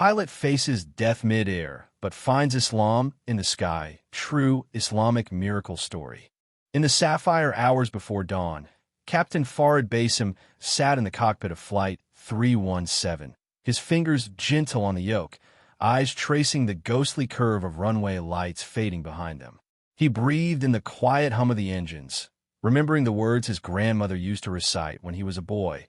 Pilot faces death mid-air, but finds Islam in the sky. True Islamic miracle story. In the sapphire hours before dawn, Captain Farid Basim sat in the cockpit of Flight 317, his fingers gentle on the yoke, eyes tracing the ghostly curve of runway lights fading behind them. He breathed in the quiet hum of the engines, remembering the words his grandmother used to recite when he was a boy,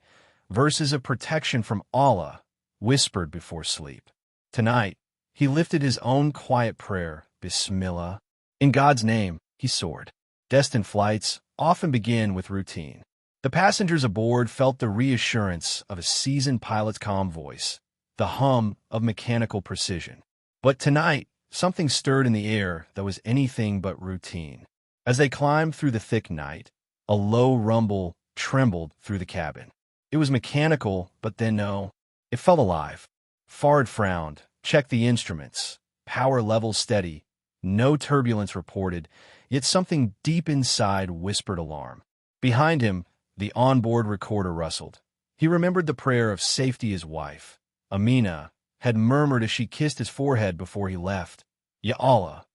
verses of protection from Allah, whispered before sleep. Tonight, he lifted his own quiet prayer, Bismillah. In God's name, he soared. Destined flights often begin with routine. The passengers aboard felt the reassurance of a seasoned pilot's calm voice, the hum of mechanical precision. But tonight, something stirred in the air that was anything but routine. As they climbed through the thick night, a low rumble trembled through the cabin. It was mechanical, but then no, it felt alive. Farid frowned, checked the instruments. Power levels steady. No turbulence reported, yet something deep inside whispered alarm. Behind him, the onboard recorder rustled. He remembered the prayer of safety his wife, Amina, had murmured as she kissed his forehead before he left. Ya Allah,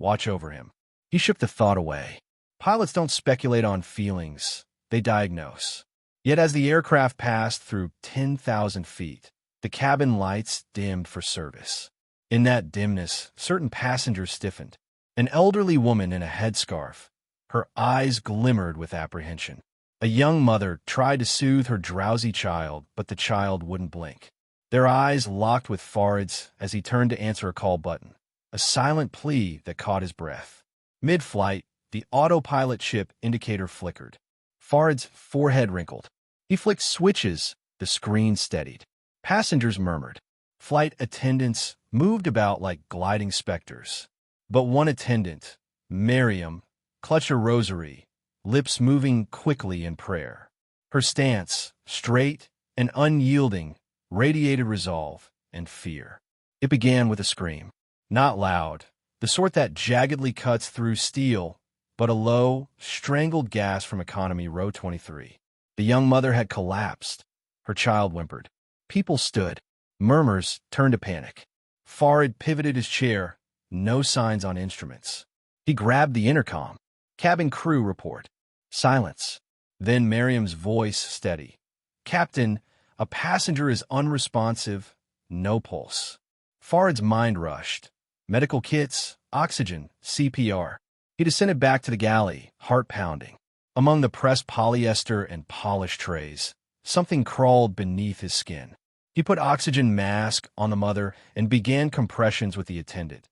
watch over him. He shook the thought away. Pilots don't speculate on feelings, they diagnose. Yet as the aircraft passed through 10,000 feet, the cabin lights dimmed for service. In that dimness, certain passengers stiffened. An elderly woman in a headscarf. Her eyes glimmered with apprehension. A young mother tried to soothe her drowsy child, but the child wouldn't blink. Their eyes locked with Farid's as he turned to answer a call button, a silent plea that caught his breath. Mid-flight, the autopilot chip indicator flickered. Farid's forehead wrinkled. He flicked switches, the screen steadied. Passengers murmured. Flight attendants moved about like gliding specters. But one attendant, Miriam, clutched a rosary, lips moving quickly in prayer. Her stance, straight and unyielding, radiated resolve and fear. It began with a scream. Not loud, the sort that jaggedly cuts through steel, but a low, strangled gasp from economy row 23. The young mother had collapsed. Her child whimpered. People stood. Murmurs turned to panic. Farid pivoted his chair. No signs on instruments. He grabbed the intercom. Cabin crew report. Silence. Then Miriam's voice steady. Captain, a passenger is unresponsive. No pulse. Farid's mind rushed. Medical kits, oxygen, CPR. He descended back to the galley, heart pounding. Among the pressed polyester and polished trays, something crawled beneath his skin. He put oxygen mask on the mother and began compressions with the attendant.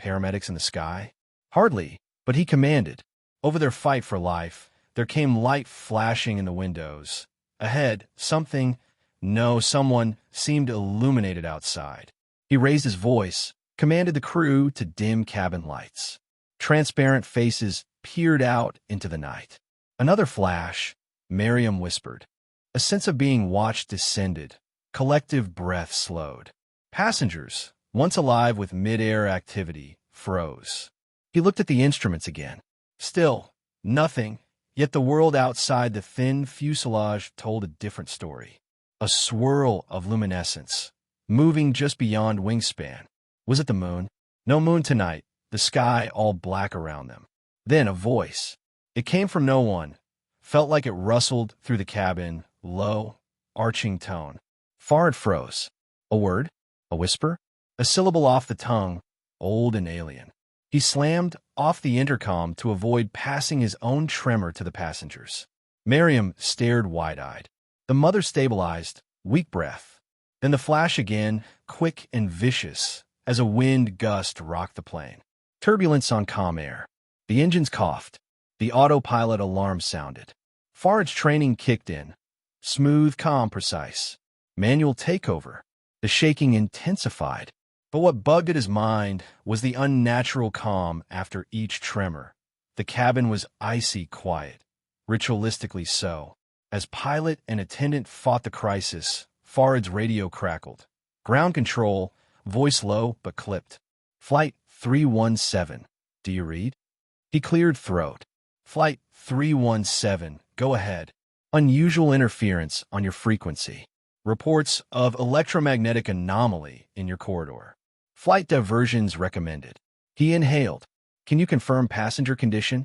Paramedics in the sky? Hardly, but he commanded. Over their fight for life, there came light flashing in the windows. Ahead, someone seemed illuminated outside. He raised his voice, commanded the crew to dim cabin lights. Transparent faces peered out into the night. Another flash, Miriam whispered. A sense of being watched descended. Collective breath slowed. Passengers, once alive with mid-air activity, froze. He looked at the instruments again. Still, nothing, yet the world outside the thin fuselage told a different story. A swirl of luminescence, moving just beyond wingspan. Was it the moon? No moon tonight, the sky all black around them. Then a voice. It came from no one. Felt like it rustled through the cabin, low, arching tone. Farid froze. A word? A whisper? A syllable off the tongue, old and alien. He slammed off the intercom to avoid passing his own tremor to the passengers. Miriam stared wide-eyed. The mother stabilized, weak breath. Then the flash again, quick and vicious, as a wind gust rocked the plane. Turbulence on calm air. The engines coughed. The autopilot alarm sounded. Farid's training kicked in. Smooth, calm, precise. Manual takeover. The shaking intensified. But what bugged at his mind was the unnatural calm after each tremor. The cabin was icy quiet, ritualistically so. As pilot and attendant fought the crisis, Farid's radio crackled. Ground control, voice low but clipped. Flight 317. Do you read? He cleared throat. Flight 317, go ahead. Unusual interference on your frequency. Reports of electromagnetic anomaly in your corridor. Flight diversions recommended. He inhaled. Can you confirm passenger condition?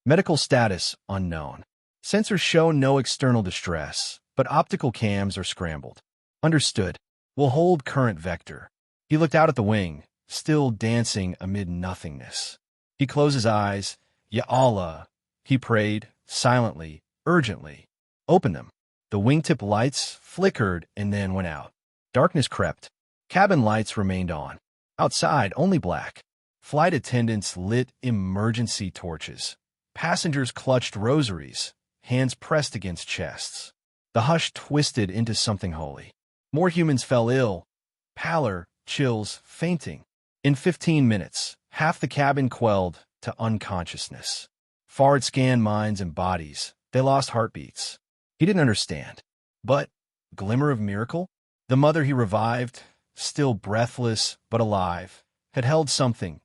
Medical status unknown. Sensors show no external distress, but optical cams are scrambled. Understood. Will hold current vector. He looked out at the wing, still dancing amid nothingness. He closed his eyes. Ya Allah, he prayed, silently, urgently. Open them. The wingtip lights flickered and then went out. Darkness crept. Cabin lights remained on. Outside, only black. Flight attendants lit emergency torches. Passengers clutched rosaries, hands pressed against chests. The hush twisted into something holy. More humans fell ill. Pallor, chills, fainting. In 15 minutes, half the cabin quelled to unconsciousness. Fard scanned minds and bodies. They lost heartbeats. He didn't understand. But, glimmer of miracle? The mother he revived, still breathless but alive, had held something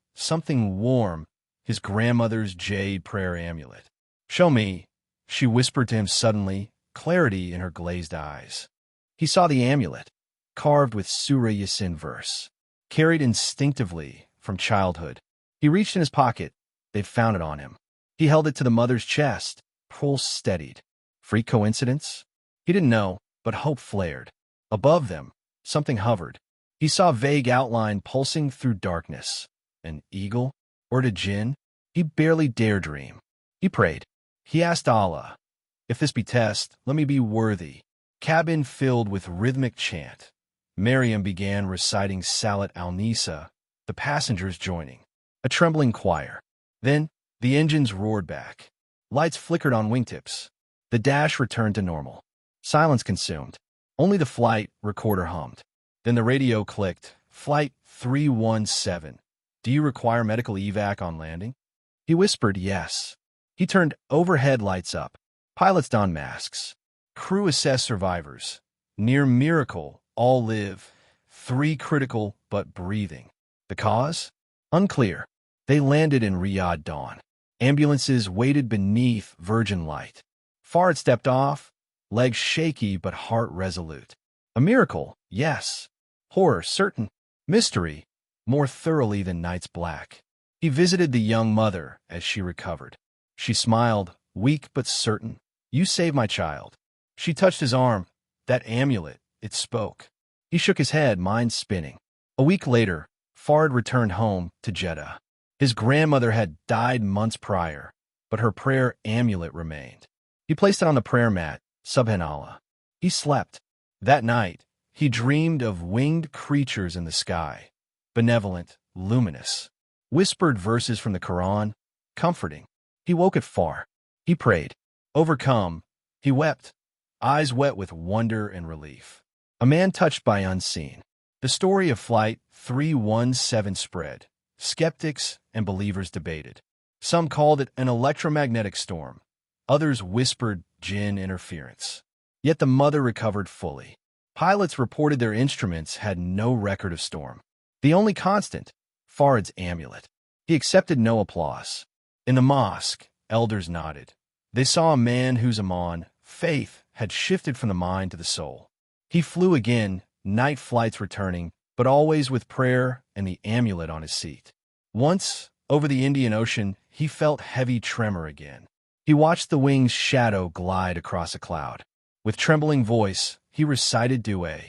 warm, his grandmother's jade prayer amulet. Show me, she whispered to him suddenly, clarity in her glazed eyes. He saw the amulet, carved with Surah Yasin verse, carried instinctively from childhood. He reached in his pocket. They'd found it on him. He held it to the mother's chest, pulse steadied. Freak coincidence? He didn't know, but hope flared. Above them, something hovered. He saw a vague outline pulsing through darkness. An eagle? Or a jinn? He barely dared dream. He prayed. He asked Allah, if this be test, let me be worthy. Cabin filled with rhythmic chant. Maryam began reciting Salat al-Nisa, the passengers joining. A trembling choir. Then, the engines roared back. Lights flickered on wingtips. The dash returned to normal. Silence consumed. Only the flight recorder hummed. Then the radio clicked. Flight 317. Do you require medical evac on landing? He whispered yes. He turned overhead lights up. Pilots donned masks. Crew assessed survivors. Near miracle, all live. 3 critical but breathing. The cause? Unclear. They landed in Riyadh dawn. Ambulances waited beneath virgin light. Fard stepped off, legs shaky but heart resolute. A miracle, yes. Horror, certain. Mystery, more thoroughly than night's black. He visited the young mother as she recovered. She smiled, weak but certain. You saved my child. She touched his arm. That amulet, it spoke. He shook his head, mind spinning. A week later, Fard returned home to Jeddah. His grandmother had died months prior, but her prayer amulet remained. He placed it on the prayer mat, subhanallah. He slept. That night, he dreamed of winged creatures in the sky, benevolent, luminous. Whispered verses from the Quran, comforting. He woke at far. He prayed. Overcome, he wept, eyes wet with wonder and relief. A man touched by unseen. The story of Flight 317 spread. Skeptics and believers debated. Some called it an electromagnetic storm. Others whispered jinn interference. Yet the mother recovered fully. Pilots reported their instruments had no record of storm. The only constant, Fard's amulet. He accepted no applause. In the mosque, elders nodded. They saw a man whose iman, faith, had shifted from the mind to the soul. He flew again, night flights returning, but always with prayer and the amulet on his seat. Once, over the Indian Ocean, he felt heavy tremor again. He watched the wing's shadow glide across a cloud. With trembling voice, he recited dua.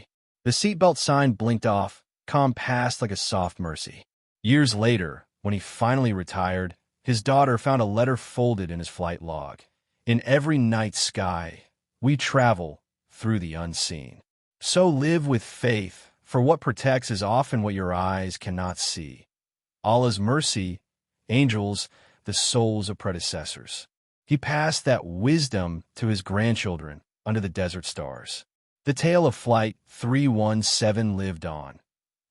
The seatbelt sign blinked off, calm passed like a soft mercy. Years later, when he finally retired, his daughter found a letter folded in his flight log. In every night sky, we travel through the unseen. So live with faith, for what protects is often what your eyes cannot see. Allah's mercy, angels, the souls of predecessors. He passed that wisdom to his grandchildren under the desert stars. The tale of Flight 317 lived on.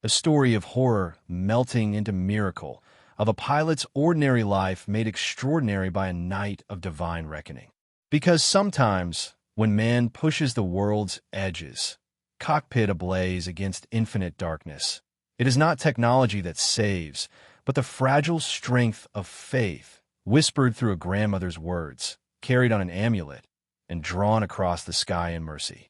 A story of horror melting into miracle, of a pilot's ordinary life made extraordinary by a night of divine reckoning. Because sometimes, when man pushes the world's edges, cockpit ablaze against infinite darkness, it is not technology that saves, but the fragile strength of faith, whispered through a grandmother's words, carried on an amulet, and drawn across the sky in mercy.